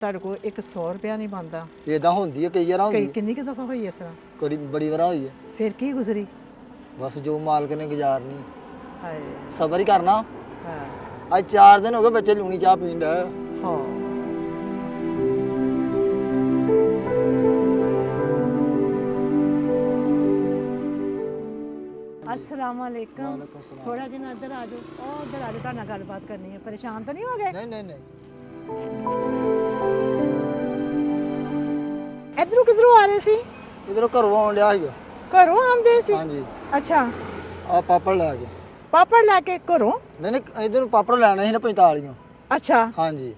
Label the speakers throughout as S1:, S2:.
S1: ਤੁਹਾਡੇ ਕੋਲ ਇੱਕ 100 ਰੁਪਿਆ ਨਹੀਂ ਬਣਦਾ।
S2: ਇਦਾਂ ਹੁੰਦੀ ਹੈ ਕਈ ਵਾਰ ਹੁੰਦੀ
S1: ਕਿੰਨੀ ਕੁ ਦਫਾ ਹੋਈ ਇਸ ਤਰ੍ਹਾਂ?
S2: ਕਦੀ ਬੜੀ ਵਾਰ ਹੋਈ ਹੈ।
S1: ਫਿਰ ਕੀ ਗੁਜ਼ਰੀ?
S2: ਬਸ ਜੋ ਮਾਲਕ ਨੇ ਗੁਜ਼ਾਰਨੀ
S1: ਹਾਏ
S2: ਸਬਰ ਹੀ ਕਰਨਾ।
S1: ਹਾਂ
S2: ਅੱਜ 4 ਦਿਨ ਹੋ ਗਏ ਬੱਚੇ ਲੂਣੀ ਚਾਹ ਪੀਣ ਡਏ।
S1: ਹਾਂ अस्सलाम वालेकुम।
S2: वालेकुम सलाम।
S1: थोड़ा जिना इधर आ जाओ। और इधर आ जाओ, ਤੁਹਾਡੇ ਨਾਲ ਗੱਲਬਾत करनी है। परेशान तो नहीं हो गए?
S2: ਨਹੀਂ ਨਹੀਂ ਨਹੀਂ
S1: इधरों किधरों आ रहे सी?
S2: ਇਧਰੋਂ ਘਰੋਂ ਆਉਣ ਡਿਆ ਸੀਗਾ।
S1: घरों आंदे सी?
S2: ਹਾਂਜੀ
S1: अच्छा
S2: ਆ ਪਾਪੜ ਲੈ ਕੇ।
S1: पापड़ लेके घरों?
S2: ਨਹੀਂ ਨਹੀਂ ਇਧਰੋਂ ਪਾਪੜ ਲੈਣੇ ਸੀ ਨਾ 45।
S1: अच्छा
S2: ਹਾਂਜੀ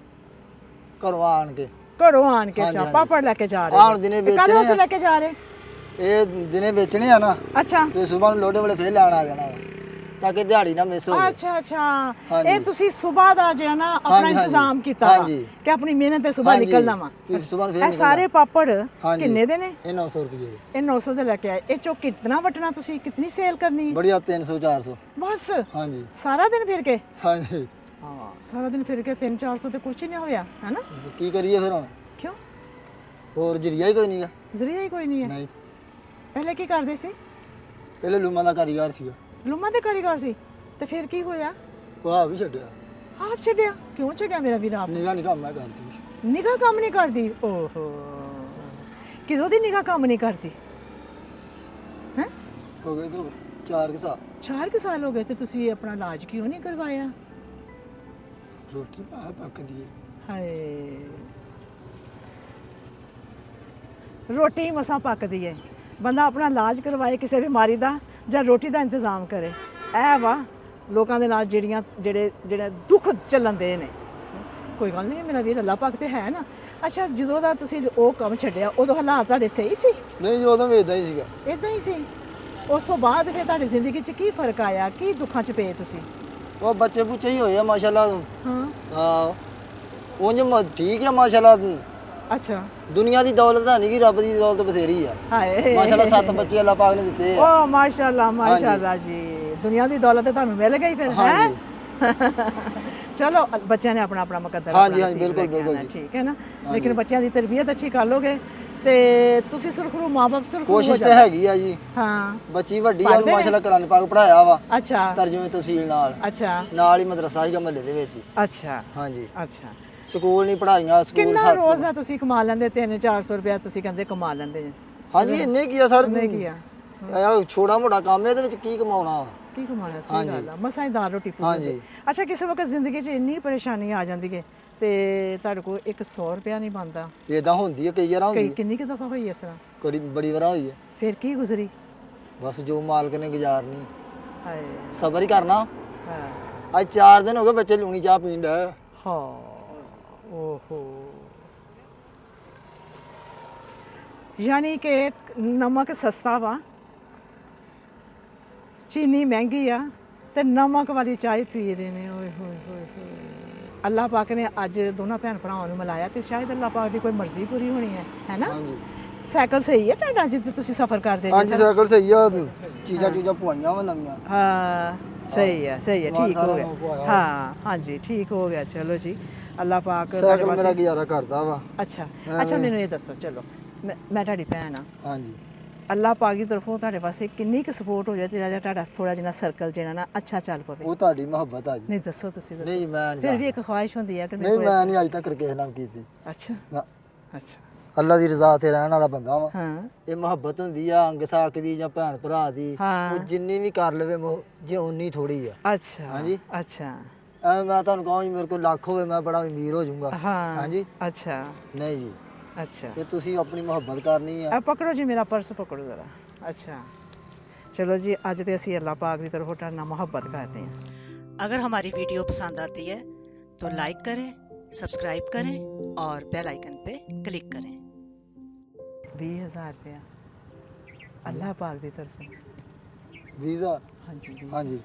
S2: ਘਰੋਂ ਆਣ ਕੇ
S1: घरों आन के।
S2: हाँ जी,
S1: अच्छा
S2: हाँ जी।
S1: पापड़ लेके जा रहे
S2: आन दिने
S1: ते कल
S2: बेचने
S1: उसे
S2: हैं।
S1: लेके जा रहे?
S2: ਇਹ ਦਿਨੇ ਵੇਚਣੇ ਆ ਨਾ
S1: अच्छा
S2: ਤੇ ਸਵੇਰ ਨੂੰ ਲੋਡੇ ਵੇਲੇ ਫੇਰ ਲੈਣ ਆ ਜਾਣਾ ਵਾ, ਤਾਂ ਕਿ ਦਿਹਾੜੀ ਨਾ ਮਿਸ ਹੋਵੇ।
S1: अच्छा अच्छा
S2: हाँ
S1: ਇਹ
S2: जी।
S1: ਤੁਸੀਂ ਸਵੇਰ ਦਾ ਜਿਹੜਾ ਨਾ ਆਪਣਾ
S2: हाँ जी, हाँ जी।
S1: ਇੰਤਜ਼ਾਮ ਕੀਤਾ
S2: हाँ
S1: ਵਾ
S2: जी।
S1: ਕਿ ਆਪਣੀ ਮਿਹਨਤ ਤੇ ਸਵੇਰ
S2: ਹਾਂਜੀ,
S1: ਨਿਕਲਣਾ ਵਾ।
S2: ਫਿਰ ਸੁਬਾਹ ਨੂੰ ਫੇਰ
S1: ਇਹ ਸਾਰੇ ਪਾਪੜ
S2: हाँ जी।
S1: ਕਿੰਨੇ ਦੇ ਨੇ?
S2: ਇਹ 900 ਰੁਪਏ ਦੇ।
S1: ਇਹ 900 ਦੇ ਲੈ ਕੇ ਆਏ। ਇਹ ਚੋਂ ਕਿਤਨਾ ਵਟਣਾ ਤੁਸੀਂ? ਕਿਤਨੀ ਸੇਲ ਕਰਨੀ ਹੈ?
S2: ਬੜੀਆ 300 400।
S1: ਬਸ
S2: ਹਾਂਜੀ
S1: ਸਾਰਾ ਦਿਨ ਫਿਰ ਕੇ?
S2: ਹਾਂਜੀ
S1: ਹਾਂ ਸਾਰਾ ਦਿਨ ਫਿਰ ਕੇ 300-400 ਤੇ ਕੁਝ ਨਹੀਂ ਹੋਇਆ ਹੈ ਨਾ?
S2: ਕੀ ਕਰੀਏ ਫਿਰ ਹੁਣ,
S1: ਕਿਉਂ?
S2: ਹੋਰ ਜਰੀਆ ਹੀ ਕੋਈ ਨਹੀਂਗਾ।
S1: ਜ਼ਰੀਆ ਹੀ ਕੋਈ ਨਹੀਂ ਹੈ।
S2: ਨਹੀਂ
S1: ਪਹਿਲੇ ਕੀ ਕਰਦੇ ਸੀ?
S2: ਪਹਿਲੇ ਲੂਮਾਂ ਦਾ ਕਾਰੀਗਰ ਸੀਗਾ।
S1: ਲੁਮਾ ਦੇ ਕਾਰੀਗਰ ਸੀ ਤੇ ਫਿਰ ਕੀ ਹੋਇਆ?
S2: ਉਹ ਆ ਵੀ ਛੱਡਿਆ।
S1: ਆਪ ਛੱਡਿਆ? ਕਿਉਂ ਛੱਡਿਆ ਮੇਰਾ ਵੀਰ ਆਪ?
S2: ਨਿਗਾਹ ਨਿਗਾਹ ਮੈਂ ਕਰਦੀ।
S1: ਨਿਗਾਹ ਕੰਮ ਨਹੀਂ ਕਰਦੀ? ਓਹੋ ਕਿਦੋਂ ਦੀ ਨਿਗਾਹ ਕੰਮ ਨਹੀਂ ਕਰਦੀ ਹੈ?
S2: ਹੋ ਗਏ ਤਾਂ 4 ਸਾਲ।
S1: 4 ਸਾਲ ਹੋ ਗਏ ਤੇ ਤੁਸੀਂ ਆਪਣਾ ਇਲਾਜ ਕਿਉਂ ਨਹੀਂ ਕਰਵਾਇਆ?
S2: ਰੋਟੀ ਪੱਕਦੀ ਹੈ।
S1: ਹਾਏ ਰੋਟੀ ਮਸਾਂ ਪੱਕਦੀ ਹੈ। ਬੰਦਾ ਆਪਣਾ ਇਲਾਜ ਕਰਵਾਏ ਕਿਸੇ ਬਿਮਾਰੀ ਦਾ ਜਾਂ ਰੋਟੀ ਦਾ ਇੰਤਜ਼ਾਮ ਕਰੇ। ਇਹ ਵਾ ਲੋਕਾਂ ਦੇ ਨਾਲ ਜਿਹੜੇ ਦੁੱਖ ਚੱਲਣ ਦੇ ਨੇ। ਕੋਈ ਗੱਲ ਨਹੀਂ ਮੇਰਾ ਵੀਰ, ਅੱਲਾ ਪਾਕ ਤੇ ਹੈ ਨਾ। ਅੱਛਾ ਜਦੋਂ ਦਾ ਤੁਸੀਂ ਉਹ ਕੰਮ ਛੱਡਿਆ ਉਦੋਂ ਹਾਲਾਤ ਤੁਹਾਡੇ ਸਹੀ ਸੀ?
S2: ਨਹੀਂ ਜੀ ਉਦੋਂ ਵੇਚਦਾ ਹੀ ਸੀਗਾ।
S1: ਇਦਾਂ ਹੀ ਸੀ? ਉਸ ਤੋਂ ਬਾਅਦ ਫਿਰ ਤੁਹਾਡੀ ਜ਼ਿੰਦਗੀ 'ਚ ਕੀ ਫਰਕ ਆਇਆ? ਕੀ ਦੁੱਖਾਂ 'ਚ ਪਏ ਤੁਸੀਂ?
S2: ਉਹ ਬੱਚੇ ਬੁੱਚੇ ਹੀ ਹੋਏ ਆ ਮਾਸ਼ਾਅੱਲਾ।
S1: ਹਾਂ
S2: ਹਾਂ ਉਂਝ ਠੀਕ ਆ ਮਾਸ਼ਾਅੱਲਾ।
S1: ਅੱਛਾ
S2: ਦੁਨੀਆ ਦੀ ਦੌਲਤ ਤਾਂ ਨਹੀਂ ਗੀ, ਰੱਬ ਦੀ ਦੌਲਤ ਬਥੇਰੀ ਆ
S1: ਹਾਏ
S2: ਮਾਸ਼ਾਅੱਲਾ। 7 ਬੱਚੇ ਅੱਲਾਹ ਪਾਕ ਨੇ ਦਿੱਤੇ ਆ।
S1: ਓ ਮਾਸ਼ਾਅੱਲਾ ਮਾਸ਼ਾਅੱਲਾ ਜੀ। ਦੁਨੀਆ ਦੀ ਦੌਲਤ ਤਾਂ ਤੁਹਾਨੂੰ ਮਿਲ ਗਈ ਫਿਰ ਹੈ।
S2: ਹਾਂਜੀ
S1: ਚਲੋ ਬੱਚਿਆਂ ਨੇ ਆਪਣਾ ਆਪਣਾ ਮੁਕੱਦਰ
S2: ਹਾਂਜੀ,
S1: ਆਪਣਾ
S2: ਹਾਂਜੀ,
S1: ਨਸੀਬ
S2: ਬਿਲਕੁਲ,
S1: ਲੈ ਕੇ ਆਉਣਾ,
S2: ਬਿਲਕੁਲ
S1: ਠੀਕ ਹੈ ਨਾ। ਲੇਕਿਨ ਬੱਚਿਆਂ ਦੀ ਤਰਬੀਅਤ ਅੱਛੀ ਕਰ ਲੋਗੇ ਤੇ ਤੁਸੀਂ ਸੁਰਖਰੂ ਮਾਂ-ਬਾਪ ਸੁਰਖਰੂ ਹੋ
S2: ਕੋਸ਼ਿਸ਼ ਤਾਂ
S1: ਜਾਓ।
S2: ਹੈਗੀ ਆ ਜੀ।
S1: ਹਾਂ
S2: ਬੱਚੀ ਵੱਡੀ ਆ
S1: ਪੜ੍ਹਦੇ ਨੇ?
S2: ਮਾਸ਼ਾਅੱਲਾ ਕੁਰਾਨ ਪਾਕ ਪੜਾਇਆ ਵਾ
S1: ਅੱਛਾ
S2: ਤਰਜਮੇ ਤਫਸੀਲ ਨਾਲ।
S1: ਅੱਛਾ
S2: ਨਾਲ ਹੀ ਮਦਰਸਾ ਸੀਗਾ ਮਹੱਲੇ ਦੇ ਵਿੱਚ ਹੀ।
S1: ਅੱਛਾ
S2: ਹਾਂਜੀ
S1: ਅੱਛਾ
S2: ਸਕੂਲ ਨਹੀਂ ਪੜਾਈਆਂ ਸਕੂਲ
S1: ਕਿੰਨਾ
S2: 7।
S1: ਰੋਜ਼ ਦਾ ਤੁਸੀਂ ਕਮਾ ਲੈਂਦੇ? 300-400 ਰੁਪਇਆ ਤੁਸੀਂ ਕਹਿੰਦੇ ਕਮਾ ਲੈਂਦੇ ਜੀ।
S2: ਹਾਂਜੀ ਇੰਨੇ ਕੀ ਆ ਸਰ।
S1: ਕਿੰਨੇ ਕੀ ਆ?
S2: ਇਹ ਛੋਟਾ ਮੋਟਾ ਕੰਮ ਇਹਦੇ ਵਿੱਚ ਕੀ ਕਮਾਉਣਾ।
S1: ਕੀ ਕਮਾਉਣਾ? ਸਹੀ
S2: ਹਾਂਜੀ।
S1: ਗੱਲ ਆ। ਮਸਾਂ ਹੀ ਦਾਲ ਰੋਟੀ ਪੂਰੀ
S2: ਹਾਂਜੀ।
S1: ਹੁੰਦੀ। ਅੱਛਾ ਕਿਸੇ ਵਕਤ ਜ਼ਿੰਦਗੀ 'ਚ ਇੰਨੀ ਪਰੇਸ਼ਾਨੀ ਆ ਜਾਂਦੀ ਹੈ ਤੇ ਤੁਹਾਡੇ ਕੋਲ ਇੱਕ 100 ਰੁਪਇਆ ਨਹੀਂ ਬਣਦਾ।
S2: ਇਦਾਂ ਹੁੰਦੀ ਹੈ ਕਈ ਵਾਰ ਹੁੰਦੀ ਹੈ।
S1: ਕਿੰਨੀ ਕੁ ਦਫਾ ਹੋਈ ਇਸ ਤਰ੍ਹਾਂ?
S2: ਕਦੀ ਬੜੀ ਵਾਰ ਹੋਈ ਹੈ।
S1: ਫਿਰ ਕੀ ਗੁਜ਼ਰੀ?
S2: ਬਸ ਜੋ ਮਾਲਕ ਨੇ ਗੁਜ਼ਾਰਨੀ
S1: ਹਾਏ
S2: ਸਬਰ ਹੀ ਕਰਨਾ।
S1: ਹਾਂ
S2: ਅੱਜ 4 ਦਿਨ ਹੋ ਗਏ ਬੱਚੇ ਲੂਣੀ ਚਾਹ ਪੀਣ ਡਏ।
S1: ਹਾਂ ਓਹੋ ਯਾਨੀ ਕਿ ਨਮਕ ਸਸਤਾ ਵਾ, ਚੀਨੀ ਮਹਿੰਗੀ ਆ ਤੇ ਨਮਕ ਵਾਲੀ ਚਾਹ ਪੀ ਰਹੇ ਨੇ। ਓਏ ਹੋਏ ਹੋਏ ਹੋਏ। ਅੱਲਾਹ ਪਾਕ ਨੇ ਅੱਜ ਦੋਨਾਂ ਭੈਣ ਭਰਾਵਾਂ ਨੂੰ ਮਿਲਾਇਆ ਤੇ ਸ਼ਾਇਦ ਅੱਲਾਹ ਪਾਕ ਦੀ ਕੋਈ ਮਰਜ਼ੀ ਪੂਰੀ ਹੋਣੀ ਹੈ ਨਾ?
S2: ਹਾਂਜੀ
S1: ਸਾਈਕਲ ਸਹੀ ਹੈ ਤੁਹਾਡਾ ਜਿੱਥੇ ਤੁਸੀਂ ਸਫ਼ਰ ਕਰਦੇ ਜੀ?
S2: ਹਾਂਜੀ ਸਾਈਕਲ ਸਹੀ ਆ। ਚੀਜ਼ਾਂ ਚੂਜ਼ਾਂ ਪਵਾਈਆਂ ਵਾ ਨਵੀਆਂ।
S1: ਹਾਂ ਸਹੀ ਹੈ
S2: ਸਮਾਨ
S1: ਠੀਕ ਹੋ
S2: ਸਾਰਾ
S1: ਗਿਆ।
S2: ਪਵਾਇਆ।
S1: ਹਾਂ ਹਾਂਜੀ ਠੀਕ ਹੋ ਗਿਆ। ਚਲੋ ਜੀ ਅੱਲਾਹ ਪਾਕ ਤੁਹਾਡੇ
S2: ਸਾਈਕਲ ਮੇਰਾ
S1: ਵਾਸਤੇ।
S2: ਗੁਜ਼ਾਰਾ ਕਰਦਾ ਵਾ।
S1: ਅੱਛਾ ਅੱਛਾ ਮੈਨੂੰ ਇਹ ਦੱਸੋ, ਚਲੋ ਮੈਂ ਤੁਹਾਡੀ ਭੈਣ ਆ।
S2: ਹਾਂਜੀ
S1: ਅੱਲਾਹ ਪਾਕ ਦੀ ਤਰਫੋਂ ਤੁਹਾਡੇ ਵਾਸਤੇ ਕਿੰਨੀ ਕੁ ਸਪੋਰਟ ਹੋ ਜਾਏ ਜਿਹੜਾ ਤੁਹਾਡਾ ਥੋੜਾ ਜਿਹਾ ਸਰਕਲ ਜਿਹੜਾ ਨਾ ਅੱਛਾ ਚੱਲ ਪਵੇ?
S2: ਉਹ ਤੁਹਾਡੀ ਮੁਹੱਬਤ ਆ ਜੀ।
S1: ਨਹੀਂ ਦੱਸੋ ਤੁਸੀਂ ਦੱਸੋ।
S2: ਨਹੀਂ ਮੈਂ
S1: ਫਿਰ ਵੀ
S2: ਨਹੀਂ
S1: ਇੱਕ ਖੁਆਇਸ਼ ਹੁੰਦੀ ਹੈ ਕਿ
S2: ਨਹੀਂ ਮੈਂ ਨਹੀਂ ਅੱਜ ਤੱਕ ਕਿਸੇ ਨਾਲ ਕੀਤੀ।
S1: ਅੱਛਾ
S2: ਨਾ
S1: ਅੱਛਾ
S2: ਅੱਲਾ ਦੀ ਰਜ਼ਾ ਤੇ ਰਹਿਣ ਵਾਲਾ ਬੰਦਾ ਵਾ।
S1: ਹਾਂ
S2: ਇਹ ਮੁਹੱਬਤ ਹੁੰਦੀ ਆ ਅੰਗ ਸਾਕ ਦੀ ਜਾਂ ਭੈਣ ਭਰਾ ਦੀ।
S1: ਹਾਂ।
S2: ਉਹ ਜਿੰਨੀ ਵੀ ਕਰ ਲਵੇ ਜੇ ਉਨੀ ਥੋੜੀ ਆ।
S1: ਅੱਛਾ
S2: ਹਾਂਜੀ।
S1: ਅੱਛਾ
S2: ਐ ਮੈਂ ਤੁਹਾਨੂੰ ਕਹਾਂ ਜੀ ਮੇਰੇ ਕੋਲ ਲੱਖ ਹੋਵੇ ਮੈਂ ਬੜਾ ਅਮੀਰ ਹੋ ਜਾਊਂਗਾ।
S1: ਹਾਂ
S2: ਹਾਂਜੀ
S1: ਅੱਛਾ
S2: ਨਹੀਂ ਜੀ
S1: ਅੱਛਾ
S2: ਜੇ ਤੁਸੀਂ ਆਪਣੀ ਮੁਹੱਬਤ ਕਰਨੀ ਆ।
S1: ਪਕੜੋ ਜੀ ਮੇਰਾ ਪਰਸ ਪਕੜੋ ਜ਼ਰਾ। अच्छा चलो जी अज तो असी अल्लाह पाक की तरफ तुहाडे मोहब्बत करते हैं।
S3: अगर हमारी वीडियो पसंद आती है तो लाइक करें, सब्सक्राइब करें और बेल आइकन पे क्लिक करें।
S1: 20,000 रुपया अल्लाह पाक की तरफ।
S2: ਵੀਜ਼ਾ
S1: हाँ जी
S2: ਹਾਂਜੀ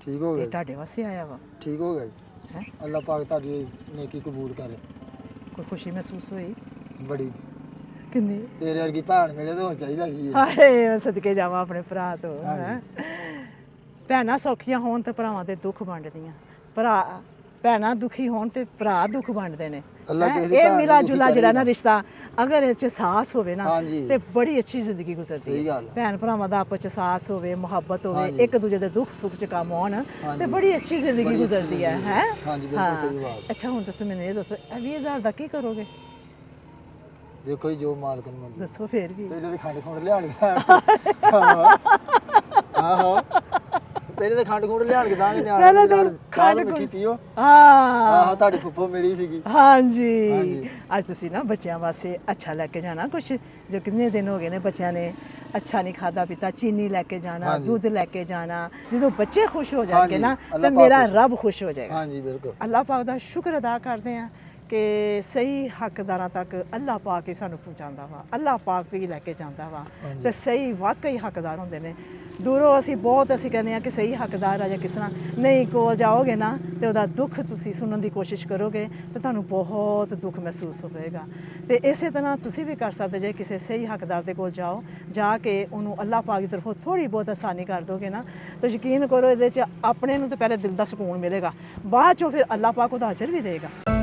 S2: ਠੀਕ ਹੋ
S1: ये
S2: ਗਿਆ।
S1: तुहाडे वास्ते आया वा
S2: ਠੀਕ ਹੋ ਗਿਆ ਜੀ।
S1: है?
S2: ਅੱਲਾ ਪਾਕ ਤੁਹਾਡੀ ਨੇਕੀ ਕਬੂਲ ਕਰੇ।
S1: कोई खुशी महसूस हुई?
S2: ਬੜੀ
S1: किन्नी?
S2: ਤੇਰੇ ਵਰਗੀ ਭੈਣ ਮਿਲੇ ਤਾਂ ਹੋਰ ਚਾਹੀਦਾ ਕੀ ਹੈ।
S1: ਹਾਏ ਸਦਕੇ ਜਾਵਾਂ ਆਪਣੇ ਭਰਾ ਤੋਂ
S2: ਹਾਂਜੀ।
S1: ਹੈ। ਭੈਣਾਂ ਸੌਖੀਆਂ ਹੋਣ ਤੇ ਭਰਾਵਾਂ ਦੇ ਦੁੱਖ ਵੰਡਦੀਆਂ। ਭਰਾ ਭੈਣਾਂ ਦੁਖੀ ਹੋਣ ਤੇ ਭਰਾ ਦੁੱਖ ਵੰਡਦੇ ਨੇ
S2: ਅੱਲਾ
S1: ਹੈਂ?
S2: ਕਿਸੇ ਦੀ
S1: ਇਹ
S2: ਭੈਣ ਨੂੰ
S1: ਮਿਲਾ
S2: ਦੁਖੀ
S1: ਜੁਲਾ
S2: ਕਰੇ
S1: ਜਿਹੜਾ ਨਾ
S2: ਨਾ।
S1: ਰਿਸ਼ਤਾ ਅਗਰ ਇਹ ਚ ਸਾਹਸ ਹੋਵੇ ਨਾ
S2: ਹਾਂਜੀ।
S1: ਤੇ ਬੜੀ ਅੱਛੀ ਜ਼ਿੰਦਗੀ ਗੁਜ਼ਰਦੀ
S2: ਸਹੀ
S1: ਹੈ
S2: ਗੱਲ ਹੈ।
S1: ਭੈਣ ਭਰਾਵਾਂ ਦਾ ਆਪਸ ਚ ਸਾਹਸ ਹੋਵੇ ਮੁਹੱਬਤ ਹੋਵੇ
S2: ਹਾਂਜੀ।
S1: ਇੱਕ ਦੂਜੇ ਦੇ ਦੁੱਖ ਸੁੱਖ ਚ ਕੰਮ ਆਉਣ ਤੇ
S2: ਹਾਂਜੀ।
S1: ਬੜੀ ਅੱਛੀ ਜ਼ਿੰਦਗੀ
S2: ਬੜੀ ਅੱਛੀ
S1: ਗੁਜ਼ਰਦੀ ਹੈ
S2: ਜ਼ਿੰਦਗੀ।
S1: ਹੈ
S2: ਹਾਂਜੀ, ਬਿਲਕੁਲ ਸਹੀ ਬਾਤ।
S1: ਅੱਛਾ ਹੁਣ ਤੁਸੀਂ ਮੈਨੂੰ ਇਹ ਦੱਸੋ ਇਹ 20,000 ਦਾ ਕੀ ਕਰੋਗੇ
S2: ਦੇਖੋ ਜੀ ਜੋ ਮਾਲਕ ਨੂੰ ਮੰਗੀ
S1: ਦੱਸੋ ਫੇਰ ਵੀ
S2: ਪਹਿਲੇ ਤੇ ਖੰਡ ਖੁੰਡ ਲਿਆਣ ਕੇ ਆਹੋ ਪਹਿਲੇ ਤੇ ਖੰਡ ਖੁੰਡ ਲਿਆਣ ਕੇ ਦਾਂਗੇ
S1: ਪਹਿਲੇ
S2: ਨਿਆਣੇ
S1: ਤਾਂ
S2: ਨਾਲ ਚਾਹ
S1: ਖੰਡ
S2: ਮਿੱਠੀ ਪੀਓ
S1: ਹਾਂ
S2: ਆਹੋ ਤੁਹਾਡੀ ਫੁੱਫੋ ਮਿਲੀ ਸੀਗੀ
S1: ਹਾਂਜੀ
S2: ਹਾਂਜੀ।
S1: ਅੱਜ ਤੁਸੀਂ ਨਾ ਬੱਚਿਆਂ ਵਾਸਤੇ ਅੱਛਾ ਲੈ ਕੇ ਜਾਣਾ ਕੁਛ ਜੋ ਕਿੰਨੇ ਦਿਨ ਹੋ ਗਏ ਨੇ ਬੱਚਿਆਂ ਨੇ ਅੱਛਾ ਨਹੀਂ ਖਾਦਾ ਪੀਤਾ ਚੀਨੀ ਲੈ ਕੇ ਜਾਣਾ
S2: ਹਾਂਜੀ।
S1: ਦੁੱਧ ਲੈ ਕੇ ਜਾਣਾ ਜਦੋਂ ਬੱਚੇ ਖੁਸ਼ ਹੋ ਜਾਣਗੇ
S2: ਹਾਂਜੀ,
S1: ਨਾ
S2: ਅੱਲਾਹ
S1: ਤਾਂ
S2: ਪਾਕ
S1: ਮੇਰਾ
S2: ਖੁਸ਼।
S1: ਰੱਬ ਖੁਸ਼ ਹੋ ਜਾਏਗਾ
S2: ਹਾਂਜੀ ਬਿਲਕੁਲ
S1: ਅੱਲਾਹ ਪਾਕ ਦਾ ਸ਼ੁਕਰ ਅਦਾ ਕਰਦੇ ਆ ਕਿ ਸਹੀ ਹੱਕਦਾਰਾਂ ਤੱਕ ਅੱਲਾਹ ਪਾਕ ਹੀ ਸਾਨੂੰ ਪਹੁੰਚਾਉਂਦਾ ਵਾ ਅੱਲਾਹ ਪਾਕ ਹੀ ਲੈ ਕੇ ਜਾਂਦਾ ਵਾ
S2: ਹਾਂਜੀ।
S1: ਤੇ ਸਹੀ ਵਾਕਈ ਹੱਕਦਾਰ ਹੁੰਦੇ ਨੇ ਦੂਰੋਂ ਅਸੀਂ ਕਹਿੰਦੇ ਆ ਕਿ ਸਹੀ ਹੱਕਦਾਰ ਆ ਜਾਂ ਕਿਸ ਤਰ੍ਹਾਂ ਨਹੀਂ ਕੋਲ ਜਾਓਗੇ ਨਾ ਤੇ ਉਹਦਾ ਦੁੱਖ ਤੁਸੀਂ ਸੁਣਨ ਦੀ ਕੋਸ਼ਿਸ਼ ਕਰੋਗੇ ਤੇ ਤੁਹਾਨੂੰ ਬਹੁਤ ਦੁੱਖ ਮਹਿਸੂਸ ਹੋਵੇਗਾ ਤੇ ਇਸੇ ਤਰ੍ਹਾਂ ਤੁਸੀਂ ਵੀ ਕਰ ਸਕਦੇ ਜੇ ਕਿਸੇ ਸਹੀ ਹੱਕਦਾਰ ਦੇ ਕੋਲ ਜਾਓ ਜਾ ਕੇ ਉਹਨੂੰ ਅੱਲਾਹ ਪਾਕ ਦੀ ਤਰਫੋਂ ਥੋੜੀ ਬਹੁਤ ਆਸਾਨੀ ਕਰ ਦੋਗੇ ਨਾ ਤਾਂ ਯਕੀਨ ਕਰੋ ਇਹਦੇ 'ਚ ਆਪਣੇ ਨੂੰ ਤਾਂ ਪਹਿਲੇ ਦਿਲ ਦਾ ਸਕੂਨ ਮਿਲੇਗਾ ਬਾਅਦ 'ਚੋਂ ਫਿਰ ਅੱਲਾਹ ਪਾਕ ਉਹਦਾ ਅਜਰ ਵੀ ਦੇਗਾ